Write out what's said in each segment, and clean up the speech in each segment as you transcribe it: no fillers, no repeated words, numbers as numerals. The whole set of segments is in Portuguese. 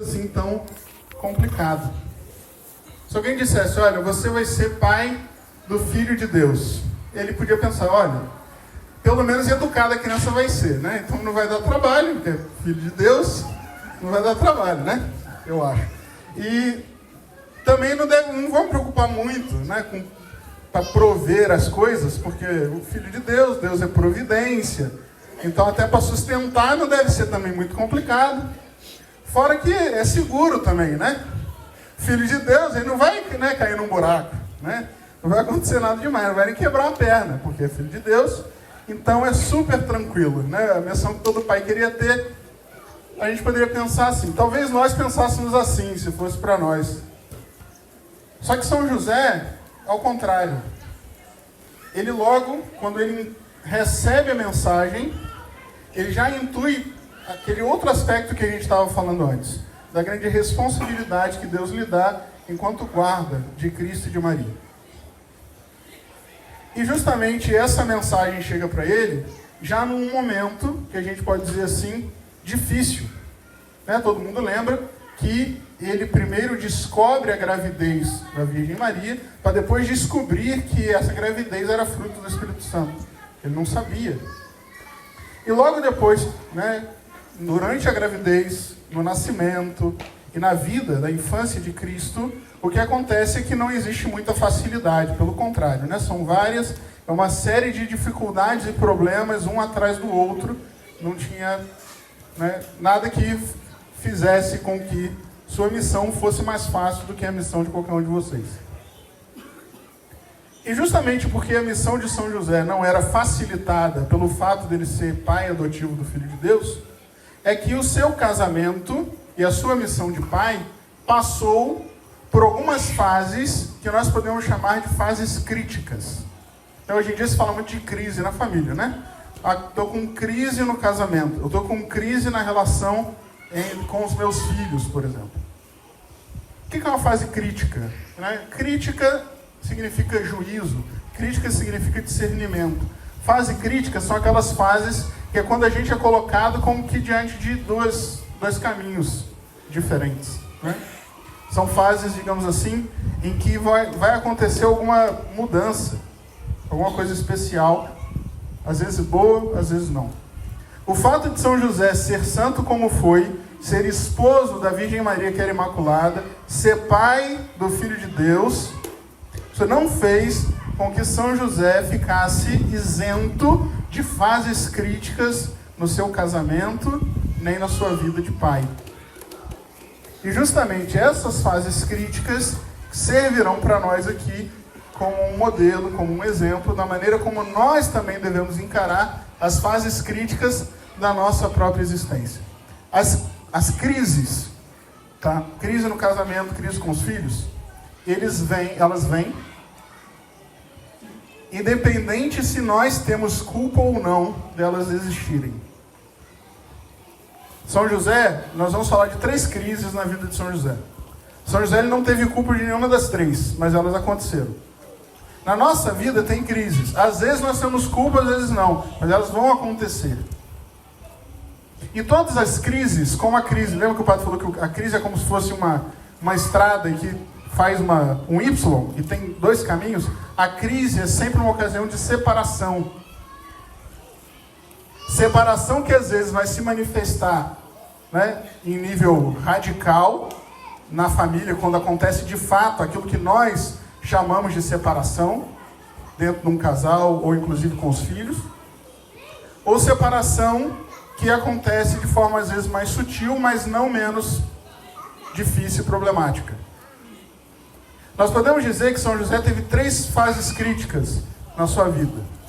assim tão complicado. Se alguém dissesse, olha, você vai ser pai do Filho de Deus, ele podia pensar, olha, pelo menos educada a criança vai ser, né? Então não vai dar trabalho, porque é Filho de Deus, não vai dar trabalho, né? Eu acho. E também não vamos preocupar muito, né, para prover as coisas, porque o Filho de Deus, Deus é providência, então até para sustentar não deve ser também muito complicado. Fora que é seguro também, né? Filho de Deus, ele não vai, né, cair num buraco, né? Não vai acontecer nada demais, não vai nem quebrar a perna, porque é filho de Deus. Então é super tranquilo, né? A missão que todo pai queria ter, a gente poderia pensar assim. Talvez nós pensássemos assim, se fosse para nós. Só que São José, ao contrário. Ele logo, quando ele recebe a mensagem, ele já intui aquele outro aspecto que a gente estava falando antes, da grande responsabilidade que Deus lhe dá enquanto guarda de Cristo e de Maria. E justamente essa mensagem chega para ele já num momento, que a gente pode dizer assim, difícil. Né? Todo mundo lembra que ele primeiro descobre a gravidez da Virgem Maria, para depois descobrir que essa gravidez era fruto do Espírito Santo. Ele não sabia. E logo depois, né, durante a gravidez, no nascimento e na vida da infância de Cristo, o que acontece é que não existe muita facilidade, pelo contrário, né? São várias, é uma série de dificuldades e problemas, um atrás do outro, não tinha, né, nada que fizesse com que sua missão fosse mais fácil do que a missão de qualquer um de vocês. E justamente porque a missão de São José não era facilitada pelo fato dele ser pai adotivo do Filho de Deus, é que o seu casamento e a sua missão de pai passou por algumas fases que nós podemos chamar de fases críticas. Então, hoje em dia se fala muito de crise na família, né? Estou com crise no casamento, eu estou com crise na relação com os meus filhos, por exemplo. O que é uma fase crítica? Né? Crítica significa juízo, crítica significa discernimento. Fase crítica são aquelas fases que é quando a gente é colocado como que diante de dois caminhos diferentes, né? São fases, digamos assim, em que vai acontecer alguma mudança, alguma coisa especial, às vezes boa, às vezes não. O fato de São José ser santo como foi, ser esposo da Virgem Maria, que era imaculada, ser pai do Filho de Deus, isso não fez com que São José ficasse isento de fases críticas no seu casamento, nem na sua vida de pai. E justamente essas fases críticas servirão para nós aqui como um modelo, como um exemplo da maneira como nós também devemos encarar as fases críticas da nossa própria existência. As crises, tá? Crise no casamento, crise com os filhos, elas vêm, independente se nós temos culpa ou não delas existirem. São José, nós vamos falar de 3 crises na vida de São José. São José ele não teve culpa de nenhuma das 3, mas elas aconteceram. Na nossa vida tem crises. Às vezes nós temos culpa, às vezes não, mas elas vão acontecer. E todas as crises, como a crise, lembra que o padre falou que a crise é como se fosse uma estrada que faz um Y e tem 2 caminhos? A crise é sempre uma ocasião de separação. Separação que às vezes vai se manifestar, né, em nível radical na família, quando acontece de fato aquilo que nós chamamos de separação, dentro de um casal ou inclusive com os filhos, ou separação que acontece de forma às vezes mais sutil, mas não menos difícil e problemática. Nós podemos dizer que São José teve 3 fases críticas na sua vida.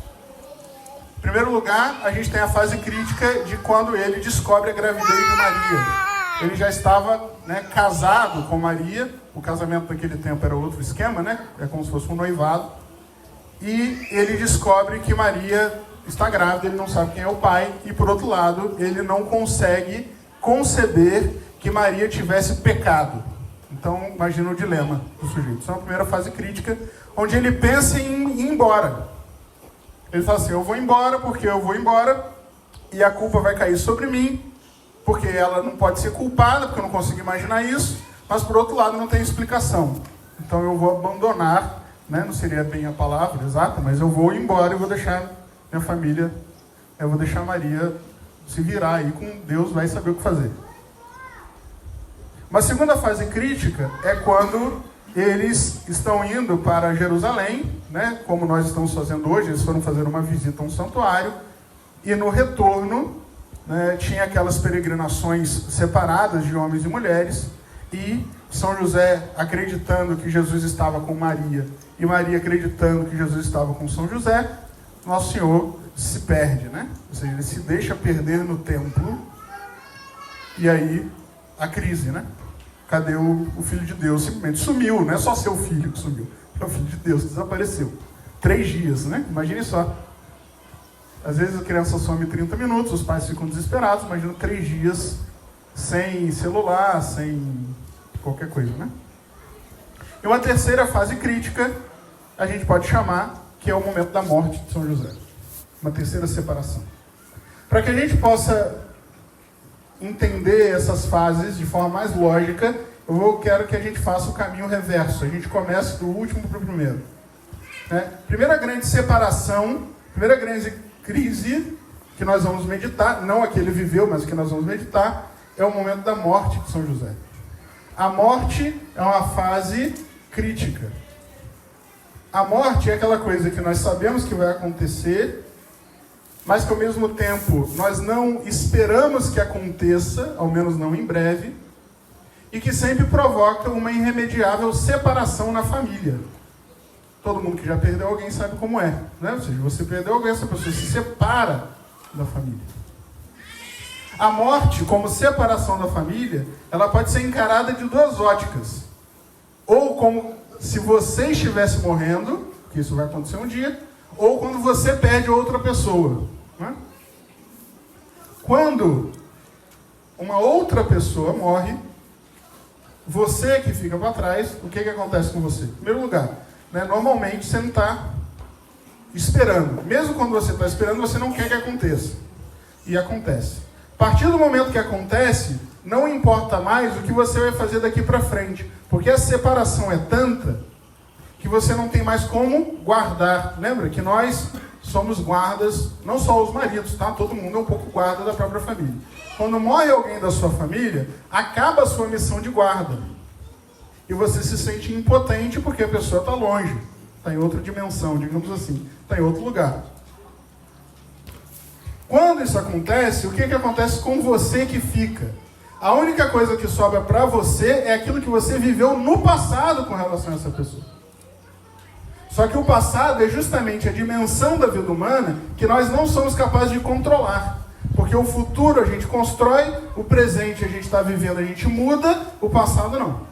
Em primeiro lugar, a gente tem a fase crítica de quando ele descobre a gravidez de Maria. Ele já estava, né, casado com Maria, o casamento naquele tempo era outro esquema, né? É como se fosse um noivado. E ele descobre que Maria está grávida, ele não sabe quem é o pai, e por outro lado, ele não consegue conceber que Maria tivesse pecado. Então, imagina o dilema do sujeito. Isso é a primeira fase crítica, onde ele pensa em ir embora. Ele fala assim, eu vou embora porque eu vou embora, e a culpa vai cair sobre mim, porque ela não pode ser culpada, porque eu não consigo imaginar isso, mas por outro lado não tem explicação. Então eu vou abandonar, né? Não seria bem a palavra exata, mas eu vou embora e vou deixar minha família, eu vou deixar Maria se virar aí com Deus, vai saber o que fazer. Uma segunda fase crítica é quando eles estão indo para Jerusalém, né? Como nós estamos fazendo hoje, eles foram fazer uma visita a um santuário, e no retorno, né, tinha aquelas peregrinações separadas de homens e mulheres, e São José acreditando que Jesus estava com Maria, e Maria acreditando que Jesus estava com São José, Nosso Senhor se perde, né? Ou seja, ele se deixa perder no templo, e aí a crise, né? Cadê o Filho de Deus? Simplesmente sumiu, não é só seu filho que sumiu, é o Filho de Deus que desapareceu. 3 dias, né? Imagine só. Às vezes a criança some 30 minutos, os pais ficam desesperados, imagina 3 dias sem celular, sem qualquer coisa, né? E uma terceira fase crítica, a gente pode chamar, que é o momento da morte de São José. Uma terceira separação. Para que a gente possa entender essas fases de forma mais lógica, quero que a gente faça o caminho reverso. A gente comece do último para o primeiro. Né? Primeira grande separação, primeira grande crise que nós vamos meditar, não a que ele viveu, mas que nós vamos meditar, é o momento da morte de São José. A morte é uma fase crítica. A morte é aquela coisa que nós sabemos que vai acontecer, mas que ao mesmo tempo nós não esperamos que aconteça, ao menos não em breve, e que sempre provoca uma irremediável separação na família. Todo mundo que já perdeu alguém sabe como é, né? Ou seja, você perdeu alguém, essa pessoa se separa da família. A morte, como separação da família, ela pode ser encarada de 2 óticas. Ou como se você estivesse morrendo, que isso vai acontecer um dia, ou quando você perde outra pessoa. Né? Quando uma outra pessoa morre, você que fica para trás, o que acontece com você? Em primeiro lugar, né, normalmente você não está esperando. Mesmo quando você está esperando, você não quer que aconteça. E acontece. A partir do momento que acontece, não importa mais o que você vai fazer daqui para frente. Porque a separação é tanta que você não tem mais como guardar. Lembra que nós somos guardas, não só os maridos, tá? Todo mundo é um pouco guarda da própria família. Quando morre alguém da sua família, acaba a sua missão de guarda. E você se sente impotente porque a pessoa está longe, está em outra dimensão, digamos assim, está em outro lugar. Quando isso acontece, o que acontece com você que fica? A única coisa que sobra para você é aquilo que você viveu no passado com relação a essa pessoa. Só que o passado é justamente a dimensão da vida humana que nós não somos capazes de controlar. Porque o futuro a gente constrói, o presente a gente está vivendo, a gente muda, o passado não.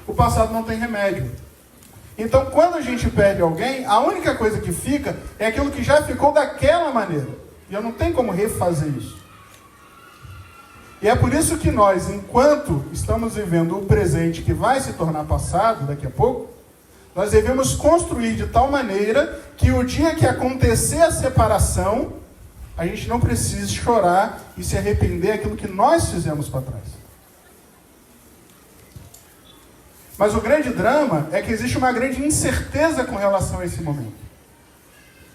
O passado não tem remédio. Então, quando a gente perde alguém, a única coisa que fica é aquilo que já ficou daquela maneira. E eu não tenho como refazer isso. E é por isso que nós, enquanto estamos vivendo o presente que vai se tornar passado daqui a pouco, nós devemos construir de tal maneira que o dia que acontecer a separação, a gente não precise chorar e se arrepender daquilo que nós fizemos para trás. Mas o grande drama é que existe uma grande incerteza com relação a esse momento.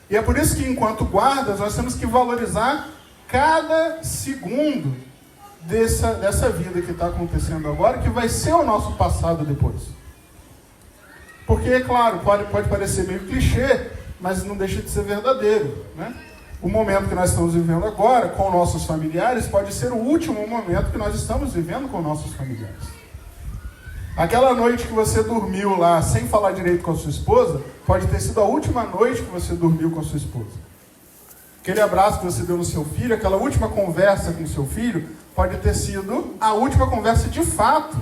E é por isso que, enquanto guardas, nós temos que valorizar cada segundo dessa vida que está acontecendo agora, que vai ser o nosso passado depois. Porque, é claro, pode parecer meio clichê, mas não deixa de ser verdadeiro, né? O momento que nós estamos vivendo agora com nossos familiares pode ser o último momento que nós estamos vivendo com nossos familiares. Aquela noite que você dormiu lá sem falar direito com a sua esposa, pode ter sido a última noite que você dormiu com a sua esposa. Aquele abraço que você deu no seu filho, aquela última conversa com o seu filho, pode ter sido a última conversa de fato.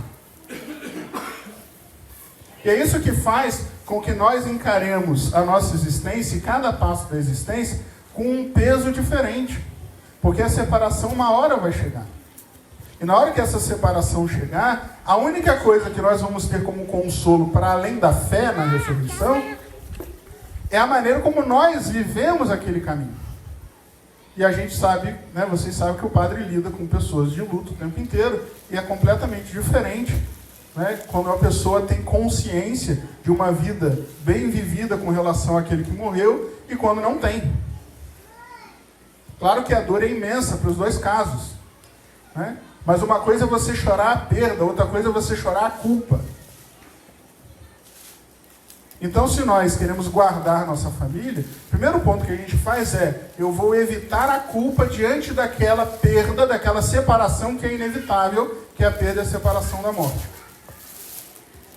E é isso que faz com que nós encaremos a nossa existência e cada passo da existência com um peso diferente. Porque a separação uma hora vai chegar. E na hora que essa separação chegar, a única coisa que nós vamos ter como consolo para além da fé na ressurreição é a maneira como nós vivemos aquele caminho. E a gente sabe, né, vocês sabem que o padre lida com pessoas de luto o tempo inteiro e é completamente diferente, né, quando a pessoa tem consciência de uma vida bem vivida com relação àquele que morreu e quando não tem. Claro que a dor é imensa para os dois casos, né? Mas uma coisa é você chorar a perda, outra coisa é você chorar a culpa. Então, se nós queremos guardar nossa família, o primeiro ponto que a gente faz é: eu vou evitar a culpa diante daquela perda, daquela separação que é inevitável, que é a perda e a separação da morte.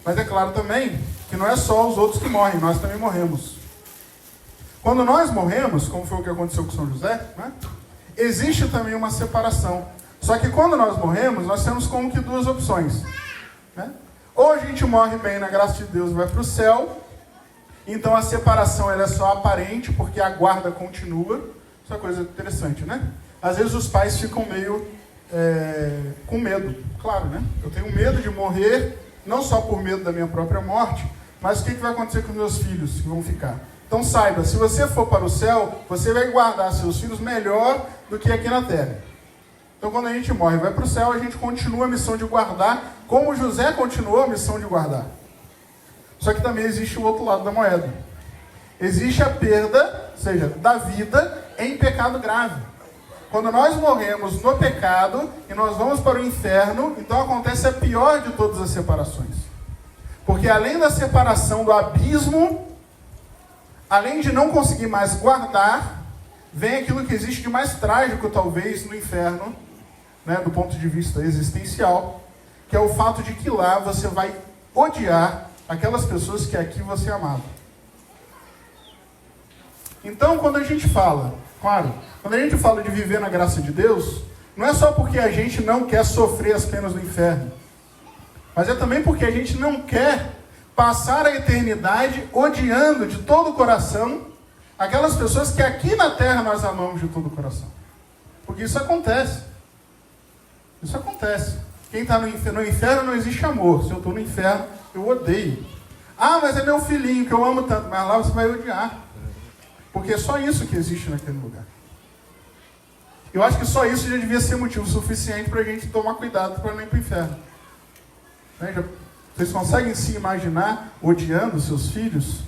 Mas é claro também que não é só os outros que morrem, nós também morremos. Quando nós morremos, como foi o que aconteceu com São José, né, existe também uma separação. Só que quando nós morremos, nós temos como que duas opções, né? Ou a gente morre bem na graça de Deus e vai para o céu. Então a separação ela é só aparente, porque a guarda continua. Isso é uma coisa interessante, né? Às vezes os pais ficam meio com medo. Claro, né? Eu tenho medo de morrer, não só por medo da minha própria morte, mas o que vai acontecer com os meus filhos que vão ficar? Então saiba, se você for para o céu, você vai guardar seus filhos melhor do que aqui na terra. Então quando a gente morre e vai para o céu, a gente continua a missão de guardar, como José continuou a missão de guardar. Só que também existe o outro lado da moeda. Existe a perda, ou seja, da vida em pecado grave. Quando nós morremos no pecado e nós vamos para o inferno, então acontece a pior de todas as separações. Porque além da separação do abismo, além de não conseguir mais guardar, vem aquilo que existe de mais trágico, talvez, no inferno, né, do ponto de vista existencial, que é o fato de que lá você vai odiar aquelas pessoas que aqui você amava. Então, quando a gente fala, claro, quando a gente fala de viver na graça de Deus, não é só porque a gente não quer sofrer as penas do inferno, mas é também porque a gente não quer passar a eternidade odiando de todo o coração aquelas pessoas que aqui na terra nós amamos de todo o coração. Porque isso acontece. Isso acontece. Quem está no inferno não existe amor. Se eu estou no inferno, eu odeio. Ah, mas é meu filhinho que eu amo tanto. Mas lá você vai odiar. Porque é só isso que existe naquele lugar. Eu acho que só isso já devia ser motivo suficiente para a gente tomar cuidado para não ir para o inferno. Né? Vocês conseguem se imaginar odiando seus filhos?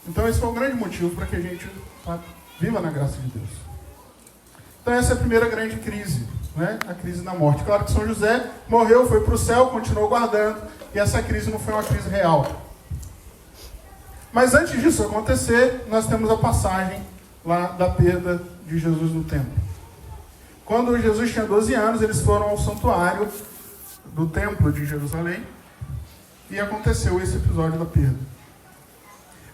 Então esse foi um grande motivo para que a gente viva na graça de Deus. Então essa é a primeira grande crise, né? A crise da morte. Claro que São José morreu, foi para o céu, continuou guardando, e essa crise não foi uma crise real. Mas antes disso acontecer, nós temos a passagem lá da perda de Jesus no templo. Quando Jesus tinha 12 anos, eles foram ao santuário do templo de Jerusalém, e aconteceu esse episódio da perda.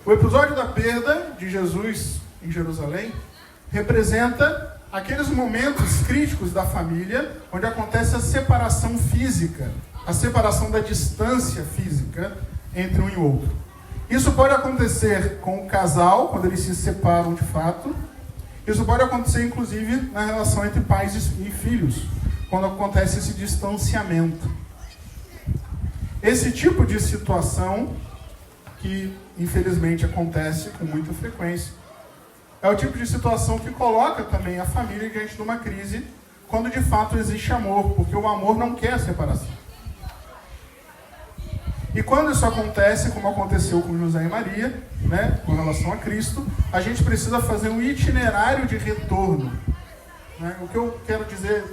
O episódio da perda de Jesus em Jerusalém representa aqueles momentos críticos da família, onde acontece a separação física, a separação da distância física entre um e outro. Isso pode acontecer com o casal, quando eles se separam de fato. Isso pode acontecer, inclusive, na relação entre pais e filhos, quando acontece esse distanciamento. Esse tipo de situação, que infelizmente acontece com muita frequência, é o tipo de situação que coloca também a família diante de uma crise, quando de fato existe amor, porque o amor não quer a separação. E quando isso acontece, como aconteceu com José e Maria, né, com relação a Cristo, a gente precisa fazer um itinerário de retorno. Né? O que eu quero dizer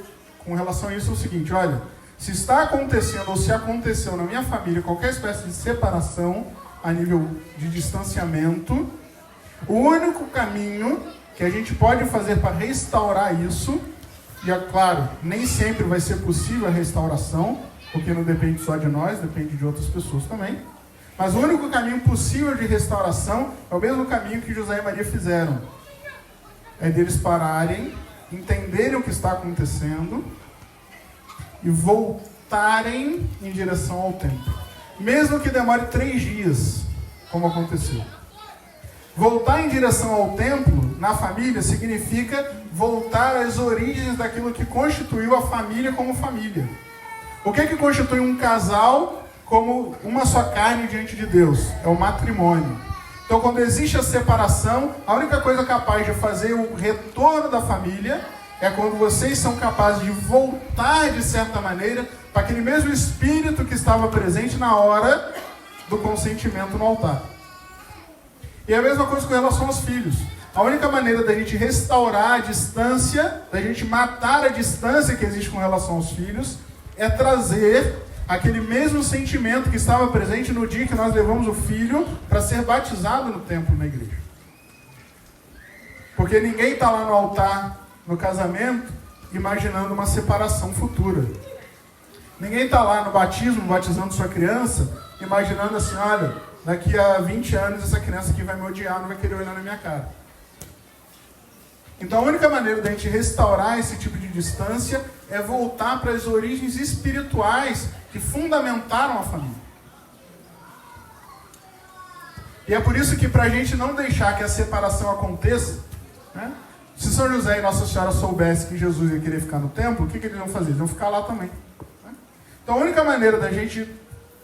com relação a isso é o seguinte: olha, se está acontecendo ou se aconteceu na minha família qualquer espécie de separação a nível de distanciamento, o único caminho que a gente pode fazer para restaurar isso, e é claro, nem sempre vai ser possível a restauração, porque não depende só de nós, depende de outras pessoas também, mas o único caminho possível de restauração é o mesmo caminho que José e Maria fizeram. É deles pararem, entenderem o que está acontecendo e voltarem em direção ao templo. Mesmo que demore 3 dias, como aconteceu. Voltar em direção ao templo, na família, significa voltar às origens daquilo que constituiu a família como família. O que constitui um casal como uma só carne diante de Deus? É o matrimônio. Então, quando existe a separação, a única coisa capaz de fazer o retorno da família é quando vocês são capazes de voltar, de certa maneira, para aquele mesmo espírito que estava presente na hora do consentimento no altar. E a mesma coisa com relação aos filhos. A única maneira da gente restaurar a distância, da gente matar a distância que existe com relação aos filhos, é trazer aquele mesmo sentimento que estava presente no dia que nós levamos o filho para ser batizado no templo, na igreja. Porque ninguém está lá no altar, no casamento, imaginando uma separação futura. Ninguém está lá no batismo, batizando sua criança, imaginando assim, olha, daqui a 20 anos essa criança aqui vai me odiar, não vai querer olhar na minha cara. Então a única maneira da gente restaurar esse tipo de distância é voltar para as origens espirituais que fundamentaram a família. E é por isso que, para a gente não deixar que a separação aconteça, né? Se São José e Nossa Senhora soubessem que Jesus ia querer ficar no templo, o que eles iam fazer? Eles iam ficar lá também. Né? Então a única maneira da gente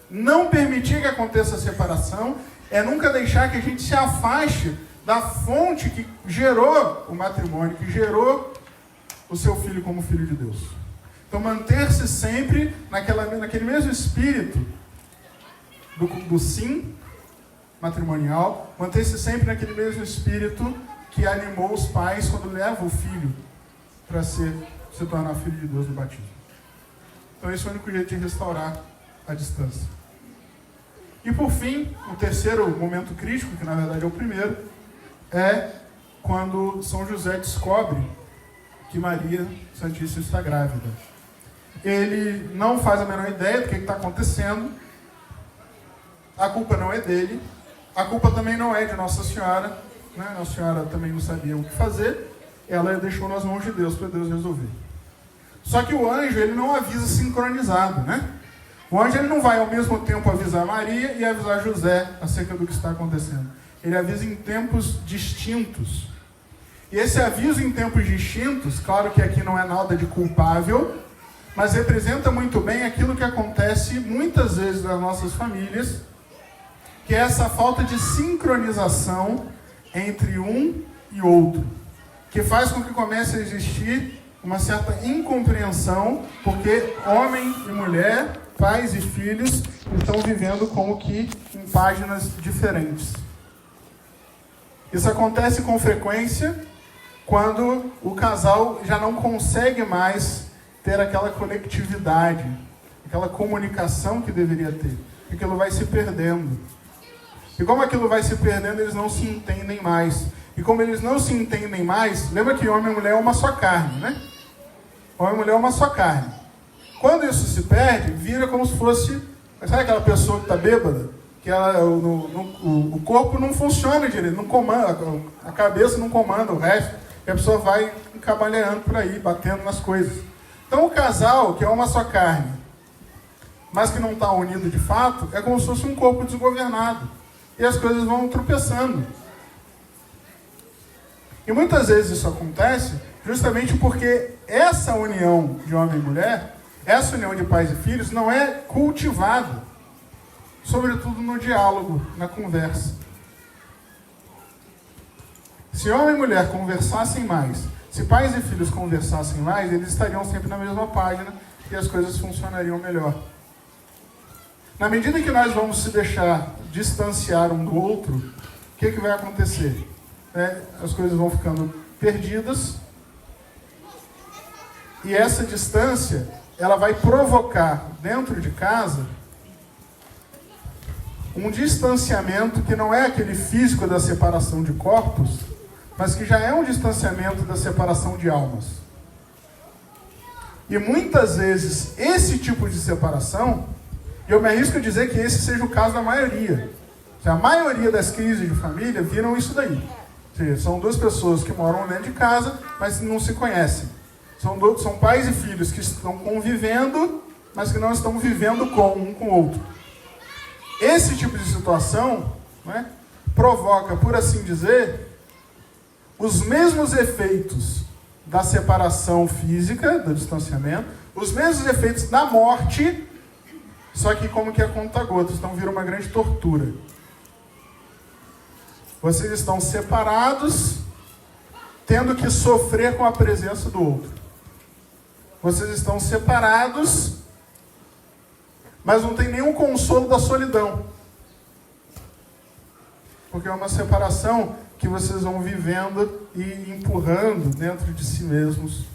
não permitir que aconteça a separação é nunca deixar que a gente se afaste da fonte que gerou o matrimônio, que gerou o seu filho como filho de Deus. Então manter-se sempre naquele mesmo espírito do sim matrimonial, manter-se sempre naquele mesmo espírito que animou os pais quando levam o filho para se tornar filho de Deus no batismo. Então esse é o único jeito de restaurar a distância. E por fim, o terceiro momento crítico, que na verdade é o primeiro, é quando São José descobre que Maria Santíssima está grávida. Ele não faz a menor ideia do que está acontecendo, a culpa não é dele, a culpa também não é de Nossa Senhora, né? Nossa Senhora também não sabia o que fazer, ela deixou nas mãos de Deus para Deus resolver. Só que o anjo, ele não avisa sincronizado, né? O anjo, ele não vai ao mesmo tempo avisar Maria e avisar José acerca do que está acontecendo. Ele avisa em tempos distintos. E esse aviso em tempos distintos, claro que aqui não é nada de culpável, mas representa muito bem aquilo que acontece muitas vezes nas nossas famílias, que é essa falta de sincronização entre um e outro, que faz com que comece a existir uma certa incompreensão, porque homem e mulher, pais e filhos, estão vivendo como que em páginas diferentes. Isso acontece com frequência quando o casal já não consegue mais ter aquela conectividade, aquela comunicação que deveria ter. Aquilo vai se perdendo. E como aquilo vai se perdendo, eles não se entendem mais. E como eles não se entendem mais, lembra que homem e mulher é uma só carne, né? Homem e mulher é uma só carne. Quando isso se perde, vira como se fosse... Sabe aquela pessoa que está bêbada? Que o corpo não funciona direito, não comanda, a cabeça não comanda o resto, e a pessoa vai encabaleando por aí, batendo nas coisas. Então o casal, que é uma só carne, mas que não está unido de fato, é como se fosse um corpo desgovernado. E as coisas vão tropeçando. E muitas vezes isso acontece justamente porque essa união de homem e mulher, essa união de pais e filhos, não é cultivada, sobretudo no diálogo, na conversa. Se homem e mulher conversassem mais, se pais e filhos conversassem mais, eles estariam sempre na mesma página e as coisas funcionariam melhor. Na medida que nós vamos se deixar distanciar um do outro, o que vai acontecer? As coisas vão ficando perdidas e essa distância, ela vai provocar dentro de casa um distanciamento que não é aquele físico da separação de corpos, mas que já é um distanciamento da separação de almas. E muitas vezes esse tipo de separação, eu me arrisco a dizer que esse seja o caso da maioria. A maioria das crises de família viram isso daí. Ou seja, são duas pessoas que moram dentro de casa, mas não se conhecem. São pais e filhos que estão convivendo, mas que não estão vivendo um com o outro. Esse tipo de situação, né, provoca, por assim dizer, os mesmos efeitos da separação física, do distanciamento, os mesmos efeitos da morte, só que como que a conta-gotas, então vira uma grande tortura. Vocês estão separados, tendo que sofrer com a presença do outro. Vocês estão separados, mas não tem nenhum consolo da solidão. Porque é uma separação que vocês vão vivendo e empurrando dentro de si mesmos.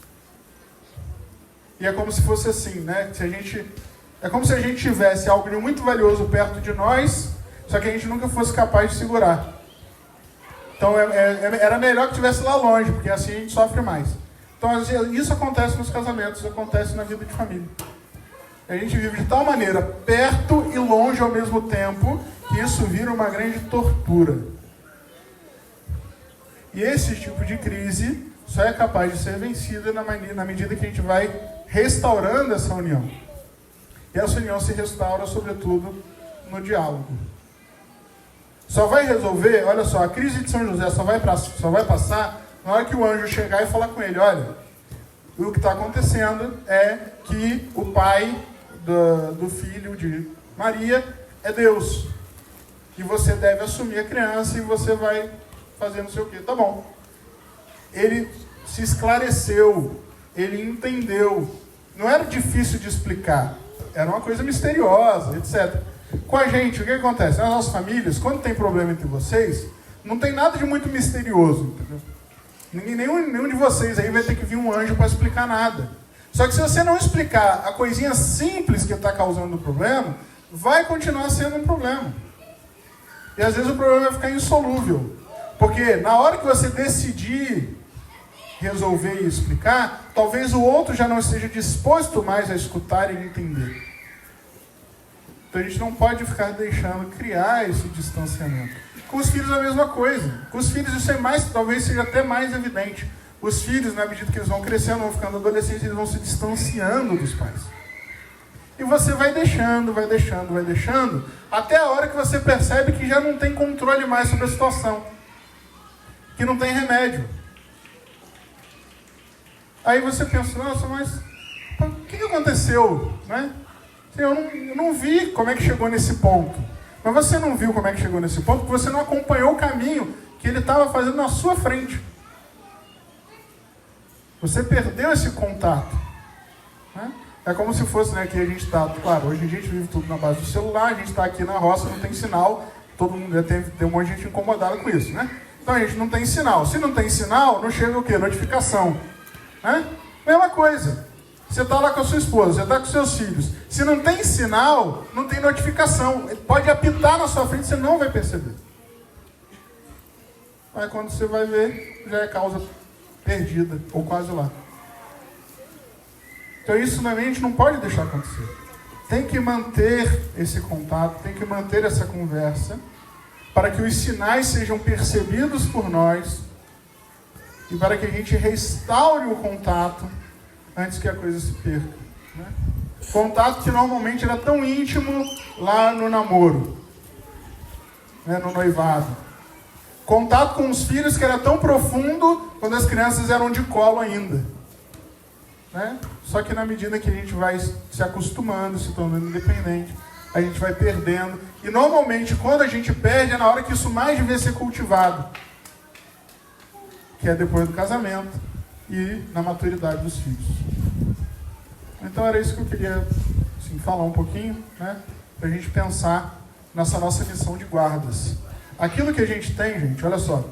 E é como se fosse assim, né? É como se a gente tivesse algo de muito valioso perto de nós, só que a gente nunca fosse capaz de segurar. Então era melhor que estivesse lá longe, porque assim a gente sofre mais. Então isso acontece nos casamentos, isso acontece na vida de família. A gente vive de tal maneira, perto e longe ao mesmo tempo, que isso vira uma grande tortura. E esse tipo de crise só é capaz de ser vencida na medida que a gente vai restaurando essa união. E essa união se restaura, sobretudo, no diálogo. Só vai resolver, olha só, a crise de São José só vai passar na hora que o anjo chegar e falar com ele, olha, o que está acontecendo é que o pai do filho de Maria é Deus. E você deve assumir a criança e você vai fazer não sei o quê. Tá bom. Ele se esclareceu, ele entendeu. Não era difícil de explicar. Era uma coisa misteriosa, etc. Com a gente, o que acontece? Nas nossas famílias, quando tem problema entre vocês, não tem nada de muito misterioso, entendeu? Nenhum de vocês aí vai ter que vir um anjo para explicar nada. Só que se você não explicar a coisinha simples que está causando o problema, vai continuar sendo um problema. E às vezes o problema vai ficar insolúvel. Porque na hora que você decidir resolver e explicar, talvez o outro já não esteja disposto mais a escutar e entender. Então a gente não pode ficar deixando criar esse distanciamento. Com os filhos a mesma coisa. Com os filhos isso é talvez seja até mais evidente. Os filhos, na medida que eles vão crescendo, vão ficando adolescentes, eles vão se distanciando dos pais. E você vai deixando, até a hora que você percebe que já não tem controle mais sobre a situação. Que não tem remédio. Aí você pensa, nossa, mas o que aconteceu? Né? Eu não vi como é que chegou nesse ponto. Mas você não viu como é que chegou nesse ponto porque você não acompanhou o caminho que ele estava fazendo na sua frente. Você perdeu esse contato. Né? É como se fosse, né, que a gente está, claro, hoje em dia a gente vive tudo na base do celular, a gente está aqui na roça, não tem sinal, todo mundo já tem um monte de gente incomodada com isso, né? Então a gente não tem sinal. Se não tem sinal, não chega o quê? Notificação. Né? Mesma coisa. Você está lá com a sua esposa, você está com seus filhos. Se não tem sinal, não tem notificação. Ele pode apitar na sua frente, você não vai perceber. Aí quando você vai ver, já é causa perdida, ou quase lá. Então isso na mente não pode deixar acontecer. Tem que manter esse contato, tem que manter essa conversa, para que os sinais sejam percebidos por nós e para que a gente restaure o contato antes que a coisa se perca. Né? Contato que normalmente era tão íntimo lá no namoro, né, no noivado. Contato com os filhos que era tão profundo quando as crianças eram de colo ainda. Né? Só que na medida que a gente vai se acostumando, se tornando independente, a gente vai perdendo. E normalmente quando a gente perde é na hora que isso mais devia ser cultivado. Que é depois do casamento e na maturidade dos filhos. Então era isso que eu queria assim, falar um pouquinho, né? Para a gente pensar nessa nossa missão de guardas. Aquilo que a gente tem, gente, olha só.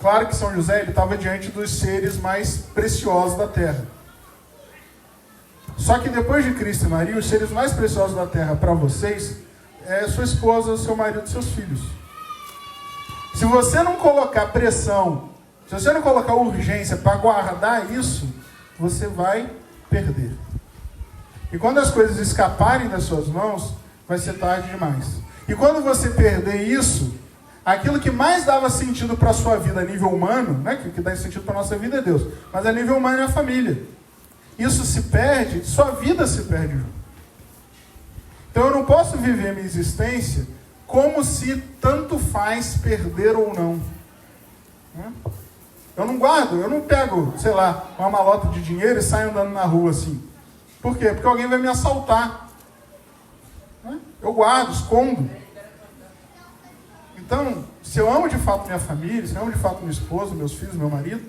Claro que São José ele estava diante dos seres mais preciosos da terra. Só que depois de Cristo e Maria, os seres mais preciosos da terra para vocês é sua esposa, seu marido e seus filhos. Se você não colocar pressão, se você não colocar urgência para guardar isso, você vai perder. E quando as coisas escaparem das suas mãos, vai ser tarde demais. E quando você perder isso, aquilo que mais dava sentido para a sua vida a nível humano, né, que dá sentido para a nossa vida é Deus, mas a nível humano é a família. Isso se perde, sua vida se perde. Então eu não posso viver a minha existência como se tanto faz perder ou não. Né? Eu não guardo, eu não pego, sei lá, uma malota de dinheiro e saio andando na rua assim. Por quê? Porque alguém vai me assaltar. Né? Eu guardo, escondo. Então, se eu amo de fato minha família, se eu amo de fato minha esposa, meus filhos, meu marido,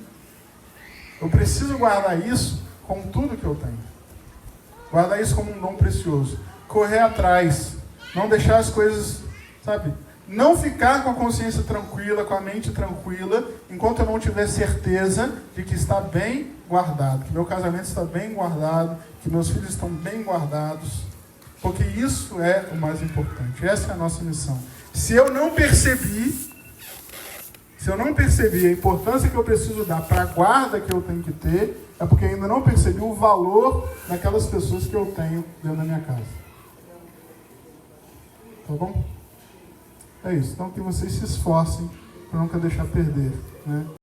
eu preciso guardar isso com tudo que eu tenho. Guardar isso como um dom precioso. Correr atrás. Não deixar as coisas, sabe? Não ficar com a consciência tranquila, com a mente tranquila, enquanto eu não tiver certeza de que está bem guardado, que meu casamento está bem guardado, que meus filhos estão bem guardados, porque isso é o mais importante. Essa é a nossa missão. Se eu não percebi a importância que eu preciso dar para a guarda que eu tenho que ter, é porque ainda não percebi o valor daquelas pessoas que eu tenho dentro da minha casa. Tá bom? É isso. Então que vocês se esforcem para nunca deixar perder, né?